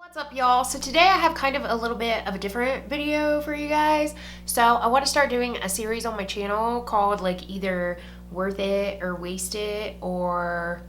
What's up, y'all? So today I have kind of a little bit of a different video for you guys. So I want to start doing a series on my channel called like either Worth It or Waste It, or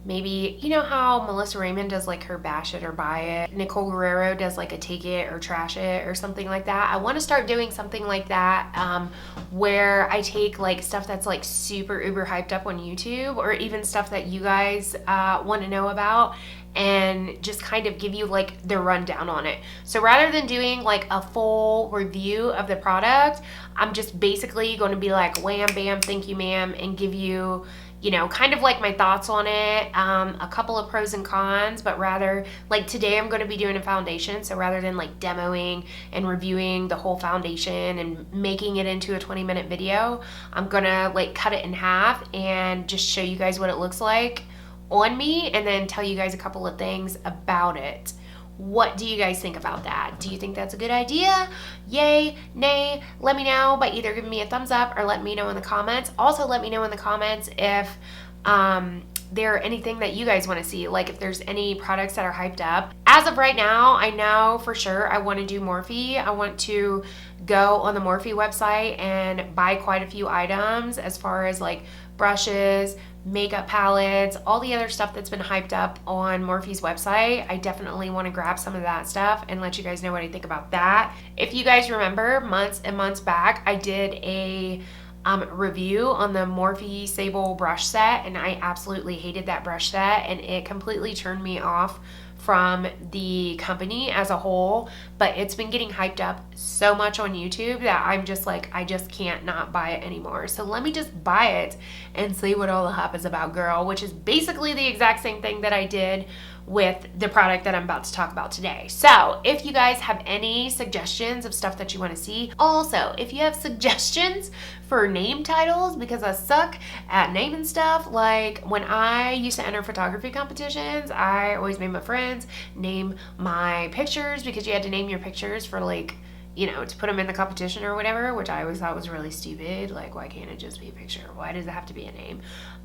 maybe, you know how Melissa Raymond does like her Bash It or Buy It, Nicole Guerrero does like a Take It or Trash It or something like that. I want to start doing something like that, where I take like stuff that's like super uber hyped up on YouTube, or even stuff that you guys want to know about, and just kind of give you like the rundown on it. So rather than doing like a full review of the product, I'm just basically going to be like wham bam thank you ma'am, and give you, you know, kind of like my thoughts on it, a couple of pros and cons. But rather, like today I'm going to be doing a foundation, so rather than like demoing and reviewing the whole foundation and making it into a 20-minute video, I'm gonna like cut it in half and just show you guys what it looks like on me, and then tell you guys a couple of things about it. What do you guys think about that? Do you think that's a good idea? Yay, nay? Let me know by either giving me a thumbs up or let me know in the comments. Also, let me know in the comments if there are anything that you guys want to see, like if there's any products that are hyped up. As of right now, I know for sure I want to do Morphe. I want to go on the Morphe website and buy quite a few items as far as like brushes, makeup palettes, all the other stuff that's been hyped up on Morphe's website. I definitely want to grab some of that stuff and let you guys know what I think about that. If you guys remember, months and months back, I did a review on the Morphe Sable brush set, and I absolutely hated that brush set, and it completely turned me off from the company as a whole. But it's been getting hyped up so much on YouTube that I'm just like, I just can't not buy it anymore. So let me just buy it and see what all the hype is about, girl, which is basically the exact same thing that I did with the product that I'm about to talk about today. So if you guys have any suggestions of stuff that you want to see, also if you have suggestions for name titles, because I suck at naming stuff. Like when I used to enter photography competitions, I always made my friends name my pictures, because you had to name your pictures for like, you know, to put them in the competition or whatever, which I always thought was really stupid. Like, why can't it just be a picture? Why does it have to be a name?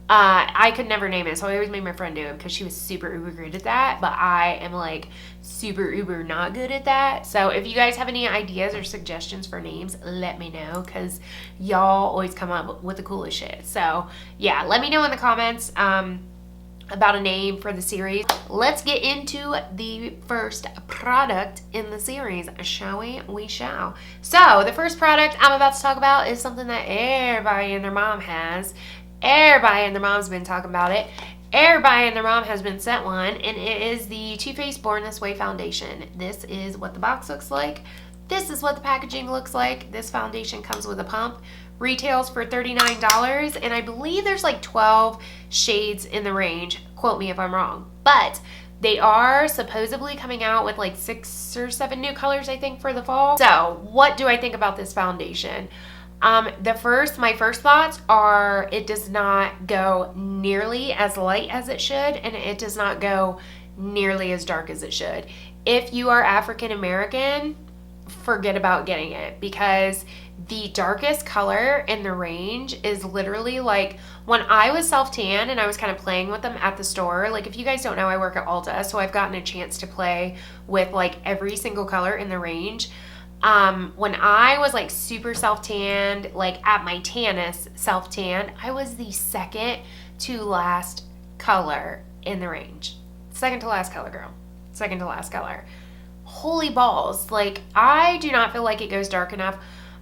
I could never name it, so I always made my friend do it because she was super uber good at that, but I am like super uber not good at that. So if you guys have any ideas or suggestions for names, let me know, because y'all always come up with the coolest shit. So yeah, let me know in the comments about a name for the series. Let's get into the first product in the series, shall we? We shall. So the first product I'm about to talk about is something that everybody and their mom has. Everybody and their mom's been talking about it. Everybody and their mom has been sent one, and it is the Too Faced Born This Way foundation. This is what the box looks like. This is what the packaging looks like. This foundation comes with a pump. Retails for $39, and I believe there's like 12 shades in the range. Quote me if I'm wrong. But they are supposedly coming out with like 6 or 7 new colors, I think, for the fall. So what do I think about this foundation? My first thoughts are, it does not go nearly as light as it should, and it does not go nearly as dark as it should. If you are African American, forget about getting it, because the darkest color in the range is literally like, when I was self-tan and I was kind of playing with them at the store, like if you guys don't know, I work at Ulta, so I've gotten a chance to play with like every single color in the range. When I was like super self-tanned, like at my tannest self-tanned, I was the second to last color in the range. Second to last color, girl. Second to last color. Holy balls. Like, I do not feel like it goes dark enough.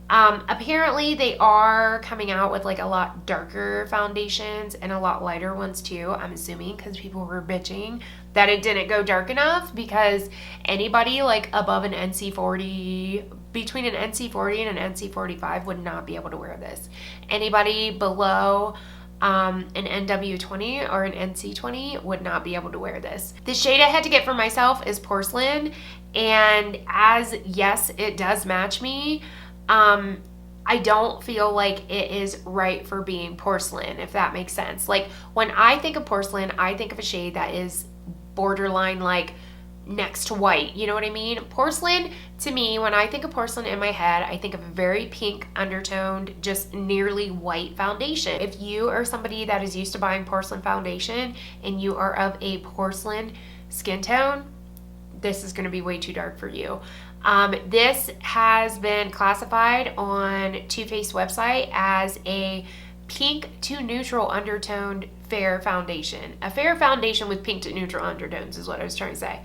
Apparently they are coming out with like a lot darker foundations and a lot lighter ones too, I'm assuming, because people were bitching that it didn't go dark enough, because anybody like above an NC40, between an NC40 and an NC45 would not be able to wear this. Anybody below an NW20 or an NC20 would not be able to wear this. The shade I had to get for myself is Porcelain, and as yes, it does match me, I don't feel like it is right for being porcelain, if that makes sense. Like when I think of porcelain, I think of a shade that is borderline like next to white, you know what I mean? Porcelain, to me, when I think of porcelain in my head, I think of a very pink undertoned, just nearly white foundation. If you are somebody that is used to buying porcelain foundation and you are of a porcelain skin tone, this is going to be way too dark for you. This has been classified on Too Faced website as a pink to neutral undertoned fair foundation. A fair foundation with pink to neutral undertones is what I was trying to say.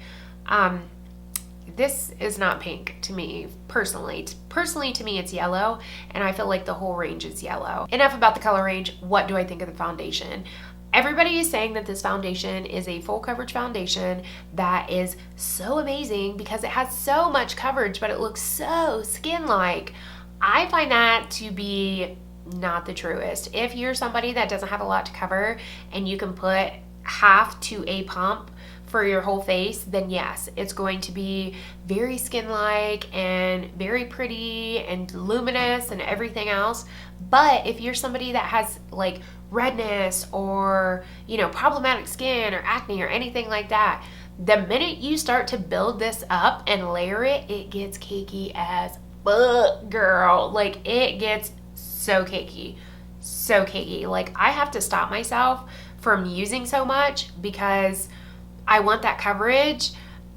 This is not pink to me, personally. Personally, to me, it's yellow, and I feel like the whole range is yellow. Enough about the color range. What do I think of the foundation? Everybody is saying that this foundation is a full coverage foundation that is so amazing because it has so much coverage, but it looks so skin-like. I find that to be not the truest. If you're somebody that doesn't have a lot to cover and you can put half to a pump for your whole face, then yes, it's going to be very skin-like and very pretty and luminous and everything else. But if you're somebody that has like redness or, you know, problematic skin or acne or anything like that, the minute you start to build this up and layer it, it gets cakey as fuck, girl. Like, it gets so cakey. So cakey. Like, I have to stop myself from using so much because I want that coverage,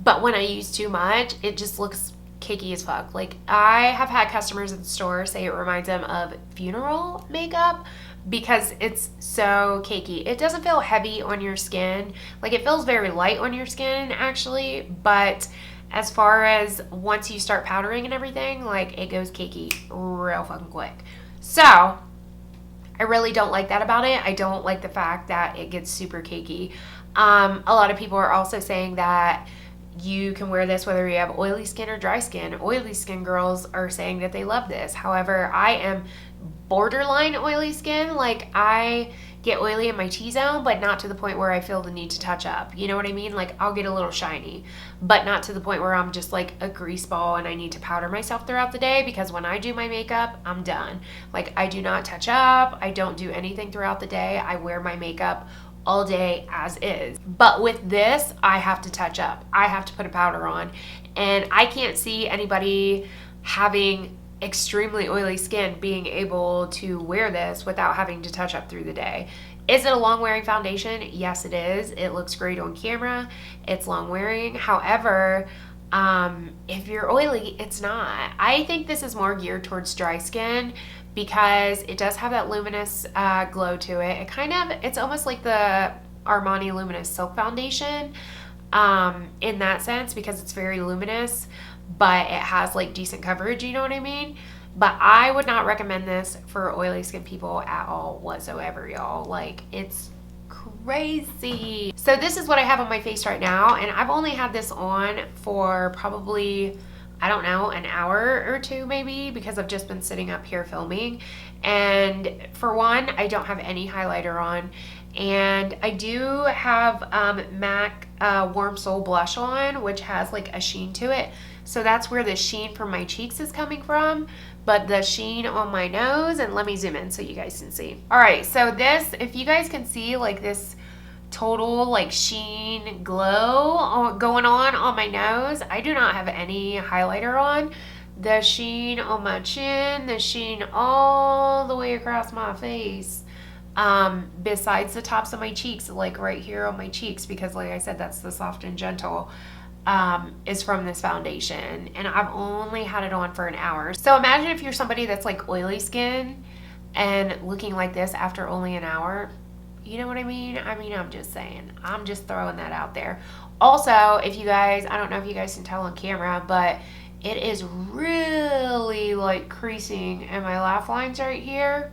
but when I use too much, it just looks cakey as fuck. Like, I have had customers at the store say it reminds them of funeral makeup because it's so cakey. It doesn't feel heavy on your skin. Like, it feels very light on your skin, actually, but as far as once you start powdering and everything, like, it goes cakey real fucking quick. So, I really don't like that about it. I don't like the fact that it gets super cakey. A lot of people are also saying that you can wear this whether you have oily skin or dry skin. Oily skin girls are saying that they love this. However, I am borderline oily skin. Like, I get oily in my T-zone, but not to the point where I feel the need to touch up. You know what I mean? Like, I'll get a little shiny, but not to the point where I'm just like a grease ball and I need to powder myself throughout the day, because when I do my makeup, I'm done. Like, I do not touch up. I don't do anything throughout the day. I wear my makeup all day as is. But with this, I have to touch up. I have to put a powder on, and I can't see anybody having extremely oily skin being able to wear this without having to touch up through the day. Is it a long wearing foundation? Yes, it is. It looks great on camera. It's long wearing. However, if you're oily, it's not. I think this is more geared towards dry skin because it does have that luminous glow to it. It's almost like the Armani Luminous Silk Foundation in that sense, because it's very luminous, but it has like decent coverage, you know what I mean? But I would not recommend this for oily skin people at all whatsoever, y'all. Like, it's crazy. So this is what I have on my face right now, and I've only had this on for probably, I don't know, an hour or two maybe, because I've just been sitting up here filming. And for one, I don't have any highlighter on, and I do have MAC Warm Soul blush on, which has like a sheen to it. So that's where the sheen from my cheeks is coming from, but the sheen on my nose, and let me zoom in so you guys can see. All right, so this, if you guys can see like this total like sheen glow going on my nose, I do not have any highlighter on. The sheen on my chin, the sheen all the way across my face, besides the tops of my cheeks, like right here on my cheeks, because like I said, that's the Soft and Gentle, is from this foundation, and I've only had it on for an hour. So imagine if you're somebody that's like oily skin and looking like this after only an hour. You know what I mean? I mean, I'm just saying. I'm just throwing that out there. Also, if you guys, I don't know if you guys can tell on camera, but it is really like creasing in my laugh lines right here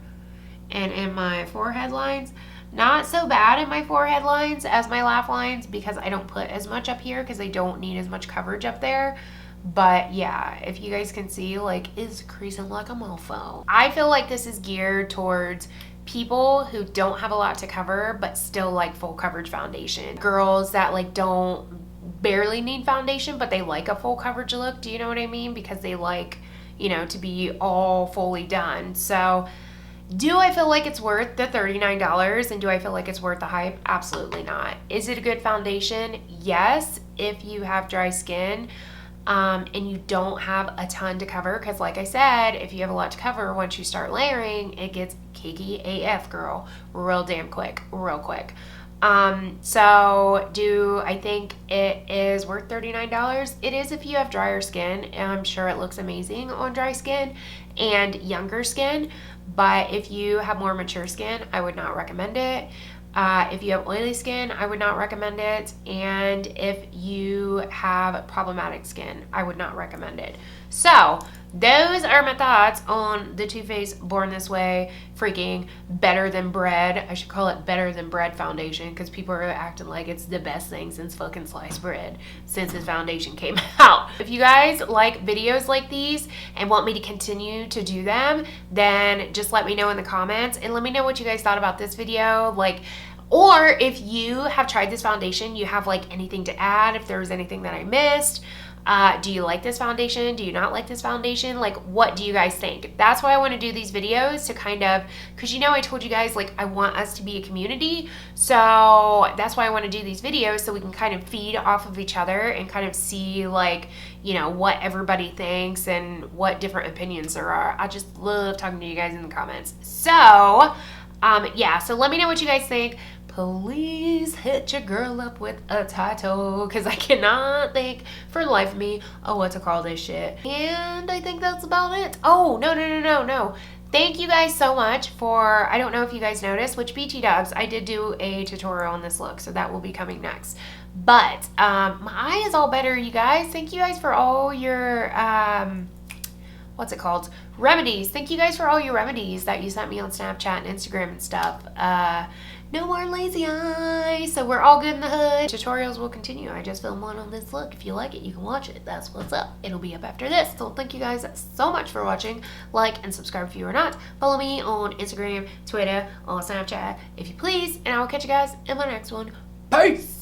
and in my forehead lines. Not so bad in my forehead lines as my laugh lines, because I don't put as much up here because I don't need as much coverage up there. But yeah, if you guys can see, like, it's creasing like a mofo. I feel like this is geared towards people who don't have a lot to cover but still like full coverage foundation. Girls that like don't barely need foundation but they like a full coverage look. Do you know what I mean? Because they like, you know, to be all fully done. So do I feel like it's worth the $39, and do I feel like it's worth the hype? Absolutely not. Is it a good foundation? Yes, if you have dry skin and you don't have a ton to cover, because like I said, if you have a lot to cover, once you start layering, it gets cakey AF, girl, real damn quick, real quick. So do I think it is worth $39? It is if you have drier skin, and I'm sure it looks amazing on dry skin and younger skin. But if you have more mature skin, I would not recommend it. If you have oily skin, I would not recommend it. And if you have problematic skin, I would not recommend it. So those are my thoughts on the Too Faced Born This Way freaking better than bread. I should call it better than bread foundation, because people are acting like it's the best thing since fucking sliced bread since this foundation came out. If you guys like videos like these and want me to continue to do them, then just let me know in the comments and let me know what you guys thought about this video. Like, or if you have tried this foundation, you have like anything to add, if there was anything that I missed. Do you like this foundation? Do you not like this foundation? Like, what do you guys think? That's why I want to do these videos, to kind of, because you know I told you guys, like, I want us to be a community. So that's why I want to do these videos, so we can kind of feed off of each other and kind of see, like, you know, what everybody thinks and what different opinions there are. I just love talking to you guys in the comments. So, yeah, so let me know what you guys think. Please hit your girl up with a title, because I cannot think for the life of me what to call this shit. And I think that's about it. Oh, no. Thank you guys so much for, I don't know if you guys noticed, which BT dubs, I did do a tutorial on this look, so that will be coming next. But my eye is all better, you guys. Thank you guys for all your, what's it called? Remedies. Thank you guys for all your remedies that you sent me on Snapchat and Instagram and stuff. No more lazy eyes, so we're all good in the hood. Tutorials will continue. I just filmed one on this look. If you like it, you can watch it. That's what's up. It'll be up after this. So thank you guys so much for watching. Like and subscribe if you are not. Follow me on Instagram, Twitter, on Snapchat, if you please, and I will catch you guys in my next one. Peace!